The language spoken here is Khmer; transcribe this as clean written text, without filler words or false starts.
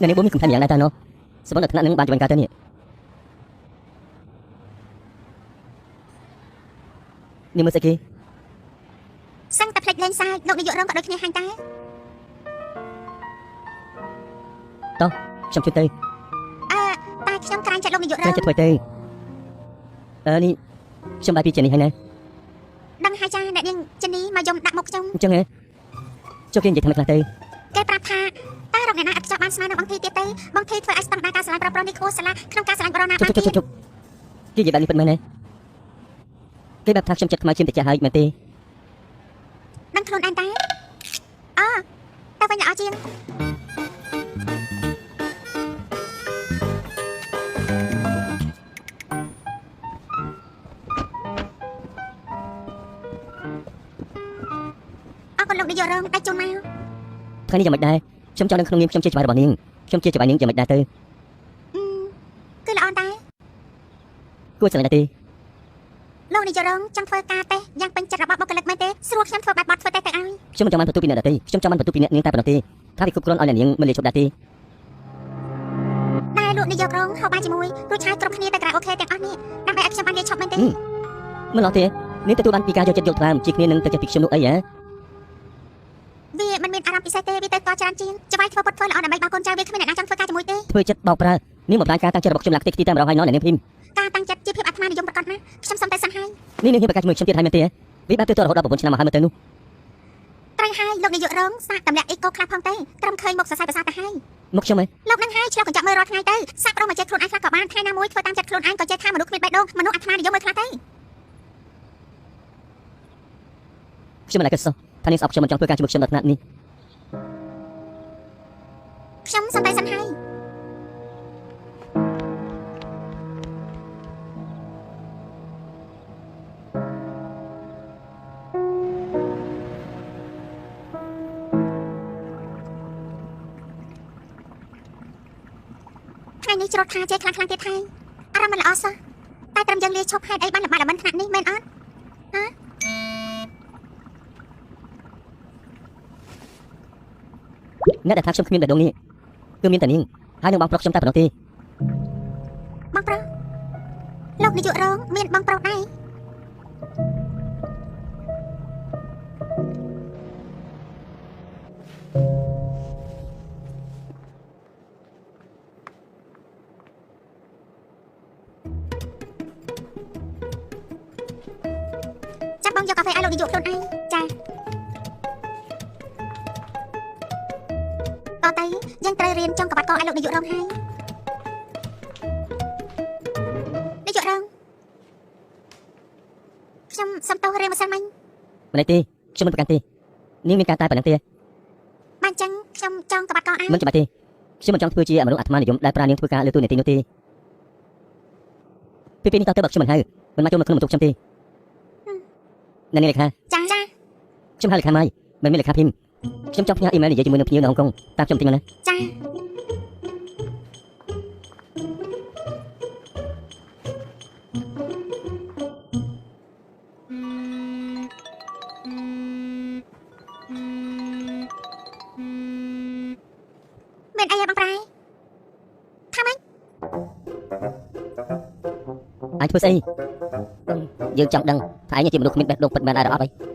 នៅនេះបងមានកំថាយ៉ាងណាតើណូសម្បត្តិថ្នាក់នឹងបានជួយការទៅនេះនេះមើលស្អីគេសឹងតែផ្លេចលេងសើចលោកនាយករងក៏ដូចគ្នាហាញ់ដែរតោះខ្ញុំជួយទៅតែខ្ញុំក្រាញ់ចិត្តលោកនាយករងជួយធ្វើទៅនេះខ្ញុំបាយពីចេញនេះហើយណាដឹងហើយចាអ្នកនាងចិននេះមកយំដាក់មុខខ្ញុំអញ្ចឹងហ៎ចុះគេនិយាយថាខ្លះទៅគេប្រាប់ថាតើរកអ្នកណាអត់ចង់បានស្មើនឹងបងធីទៀតទេបងធីធ្វើឲ្យស្តង់ដារការស្រឡាញ់ប្រុសៗនេះខួរសាលាក្នុងការស្រឡាញ់បរិណាបានទៀតគេនិយាយបែបនេះពិតមែនទេគេបែបថាខ្ញុំចិត្តខ្មៅជាងតិចហើយមែនទេដឹងខ្លួនឯងតែតែវិញល្អជាងអរគុណលោកនាយករងតែជុំមកថ្ងៃនេះយ៉ាងម៉េចដែរខ្ញុំចង់ដឹងក្នុងនាមខ្ញុំជាច្បាយរបស់នាងខ្ញុំជាច្បាយនាងយ៉ាងម៉េចដែរទៅគឺល្អតែគួរស្រឡាញ់ដែរទេលោកនាយករងចង់ធ្វើការតេស្តយ៉ាងពេញចិត្តរបស់បុគ្គលិកមែនទេស្រួលខ្ញុំធ្វើបែបបត់ធ្វើតេស្តទៅឲ្យខ្ញុំមិនចង់បានបន្ទូពីអ្នកដទៃខ្ញុំចង់បានបន្ទូពីអ្នកនាងតែប៉ុណ្ណោះទេថាវាគ្រប់គ្រាន់ឲ្យអ្នកនាងមិនលាឈប់ដែរទេតែលោកនាយករងហៅបានជាមួយរួចឆាយគ្រប់គ្នាទៅក្រៅអូខេទាំងអស់នេះដើម្បីឲ្យខ្ញុំបានលាឈប់មែនទេមិនឡោះទេនាងទទួលបានពីការយកចិត្តយកថ្លើមជាគ្នានឹងទៅចេះពីខ្ញុំនោះអីហ៎វាមិនមានអារម្មណ៍ពិសេសទេវាទៅតច្រើនជាងច្បាយធ្វើពុតធ្វើល្អដើម្បីបងកូនចៅវាគ្មានអ្នកណាចង់ធ្វើការជាមួយទេធ្វើចិត្តបោកប្រើនាងបំផ្លាញការតាំងចិត្តរបស់ខ្ញុំឡាក់តិចទីតែម្ដងហើយណោះអ្នកនាងភីមការតាំងចិត្តជាភាពអាត្មានិយមប្រកបណាខ្ញុំសុំតែសិនហើយនាងហ៊ានប្រកាសជាមួយខ្ញុំទៀតហើយមែនទេវាបែបទៅរហូតដល់9ឆ្នាំមកហើយមើលទៅនោះត្រូវហើយលោកនាយករងសាកតម្លាក់អ៊ីកូខ្លះផងទេត្រឹមឃើញមុខសរសៃប្រសាទទៅហើយមុខខ្ញុំហ៎លោកនឹងហើយឆ្លងកញ្ចក់មើលរាល់ថ្ងៃទៅសាក់ប្រុសមកចេះខ្លួនឯងខ្លះក៏បានថ្ងៃណាមួយធ្វើតាមចិត្តខ្លួនឯងក៏ចេះថាមនុស្សគ្មានបេះដូងមនុស្សអាត្មានិយមមើលខ្លះទៅខ្ញុំមិនអាចគិតសោះថានាងស្អប់ខ្ញុំមិនចង់ធ្វើការជាមួយខ្ញុំដល់ថ្នាក់នេះខ្ញុំសុំតែសិនហើយថ្ងៃនេះច្រត់ថាចេះខ្លាំងទៀតហើយអារម្មណ៍មិនល្អសោះតែត្រឹមយើងលាឈប់ហេតុអីបានល្បាតល្បិនថ្នាក់នេះមែនអត់ហ៎អ្នកដែលថាខ្ញុំគ្មានបេះដូងនេះគឺមានតែនាងហើយនឹងបងប្រុសខ្ញុំតែប៉ុណ្ណោះទេបងប្រុសលោកនាយករងមានបងប្រុសដែរចាប់បងយកកាហ្វេឲ្យលោកនាយកខ្លួនឯងចាតទៅយើងត្រូវរៀនចង់ក្បាត់កឲ្យលោកនាយករងហើយនាយករងខ្ញុំសុំទោសរៀនម្សិលមិញមិនទេខ្ញុំមិនប្រកាន់ទេនាងមានការតែប៉ុណ្ណឹងទេបានចឹងខ្ញុំចង់ក្បាត់កឲ្យមិនច្បាស់ទេខ្ញុំមិនចង់ធ្វើជាមនុស្សអាត្មានិយមដែលប្រានាងធ្វើការលើទូនីតិនោះទេពេលនេះតើបើខ្ញុំមិនហៅមិនមកចូលមកក្នុងបន្ទប់ខ្ញុំទេអ្នកនាងលេខាចាខ្ញុំហៅលេខាម៉ៃមិនមានលេខាភីមខ្ញុំចង់ផ្ញើអ៊ីមែលនិយាយជាមួយនឹងភ្ញៀវនៅហុងកុងតាមខ្ញុំតិចមកណាចាមានអីបងប្រែថាម៉េចអាចធ្វើស្អីយើងចង់ដឹងថាឯងជាមនុស្សគ្មានបេះដូងពិតមែនដែរអត់អី